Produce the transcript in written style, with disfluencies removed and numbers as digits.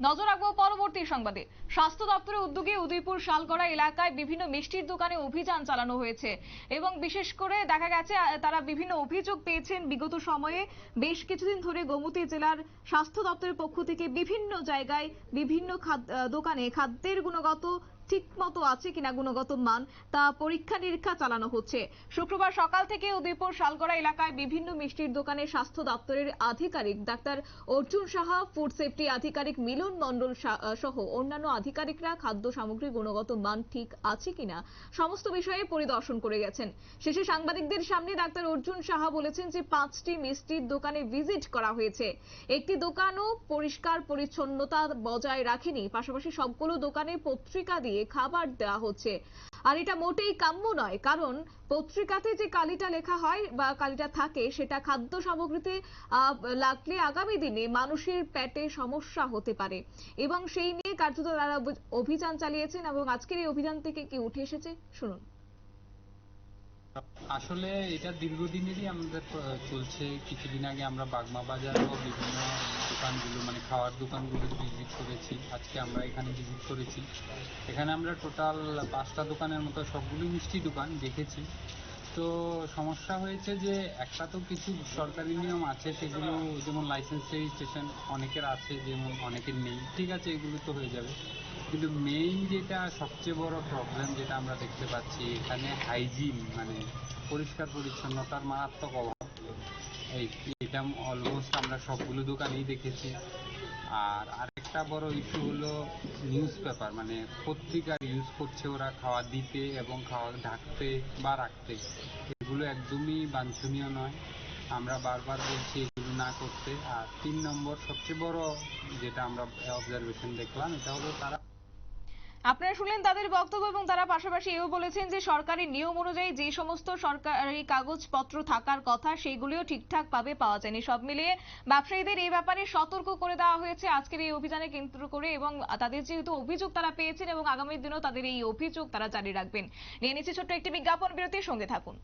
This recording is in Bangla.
নজর রাখবো পরবর্তী সংবাদে। স্বাস্থ্য দপ্তরের উদ্যোগে উদয়পুর শালগড়া এলাকায় বিভিন্ন মিষ্টির দোকানে অভিযান চালানো হয়েছে এবং বিশেষ করে দেখা গেছে তারা বিভিন্ন অভিযোগ পেয়েছেন বিগত সময়ে। বেশ কিছুদিন ধরে গোমতী জেলার স্বাস্থ্য দপ্তরের পক্ষ থেকে বিভিন্ন জায়গায় বিভিন্ন দোকানে খাদ্যের গুণগত ঠিক মতো আছে কিনা, গুণগত মান তা পরীক্ষা নিরীক্ষা চালানো হচ্ছে। শুক্রবার সকাল থেকে উদয়পুর শালগড়া এলাকায় বিভিন্ন মিষ্টির দোকানে স্বাস্থ্য দপ্তরের আধিকারিক doctor Arjun Saha, food safety আধিকারিক মিলন মণ্ডল সহ অন্যান্য আধিকারিকরা খাদ্য সামগ্রীর গুণগত মান ঠিক আছে কিনা সমস্ত বিষয়ে পরিদর্শন করে গেছেন। শেষে সাংবাদিকদের সামনে ডাক্তার অর্জুন সাহা বলেছেন যে 5টি মিষ্টির দোকানে ভিজিট করা হয়েছে। একটি দোকানও পরিষ্কার পরিচ্ছন্নতা বজায় রাখেনি, পাশাপাশি সবগুলো দোকানে পত্রিকা দিয়ে খাবার দেওয়া হচ্ছে। আর এটা মোটেই কাম্য নয়, কারণ পত্রিকাতে যে কালিটা লেখা হয় বা কালিটা থাকে সেটা খাদ্য সামগ্রীতে লাগলে আগামী দিনে মানুষের পেটে সমস্যা হতে পারে এবং সেই নিয়ে কার্যত তারা অভিযান চালিয়েছেন। এবং আজকের এই অভিযান থেকে কি উঠে এসেছে শুনুন। আসলে এটা দীর্ঘদিনেরই আমাদের চলছে। কিছুদিন আগে আমরা বাগমা বাজারও বিভিন্ন দোকানগুলো মানে খাওয়ার দোকানগুলো ভিজিট করেছি। আজকে আমরা এখানে ভিজিট করেছি। এখানে আমরা টোটাল 5টা দোকানের মতো সবগুলোই মিষ্টি দোকান দেখেছি। তো সমস্যা হয়েছে যে একটা তো কিছু সরকারি নিয়ম আছে, সেগুলো যেমন লাইসেন্স রেজিস্ট্রেশন অনেকের আছে, যেমন অনেকের নেই, ঠিক আছে, এগুলো তো হয়ে যাবে। কিন্তু মেইন যেটা সবচেয়ে বড় প্রবলেম যেটা আমরা দেখতে পাচ্ছি, এখানে হাইজিন মানে পরিষ্কার পরিচ্ছন্নতার মারাত্মক অভাব। এটা অলমোস্ট আমরা সবগুলো দোকানেই দেখেছি। আর আরেকটা বড় ইস্যু হলো নিউজ পেপার মানে পত্রিকা ইউজ করছে ওরা খাওয়া দিতে এবং খাওয়া ঢাকতে বা রাখতে। এগুলো একদমই বাঞ্ছনীয় নয়, আমরা বারবার বলছি এগুলো না করতে। আর 3 নম্বর সবচেয়ে বড় যেটা আমরা অবজারভেশন দেখলাম, এটা হলো তারা আপনারা শুনলেন তাদের বক্তব্য এবং তারা পাশাপাশি এও বলেছেন যে সরকারি নিয়ম অনুযায়ী যে সমস্ত সরকারি কাগজপত্র থাকার কথা সেগুলিও ঠিকঠাক ভাবে পাওয়া যায়নি। সব মিলিয়ে ব্যবসায়ীদের এই ব্যাপারে সতর্ক করে দেওয়া হয়েছে আজকের এই অভিযানে কেন্দ্র করে এবং তাদের যেহেতু অভিযোগ তারা পেয়েছেন এবং আগামী দিনেও তাদের এই অভিযোগ তারা জারি রাখবেন। নিয়ে নিচ্ছে ছোট্ট একটি বিজ্ঞাপন বিরতির সঙ্গে থাকুন।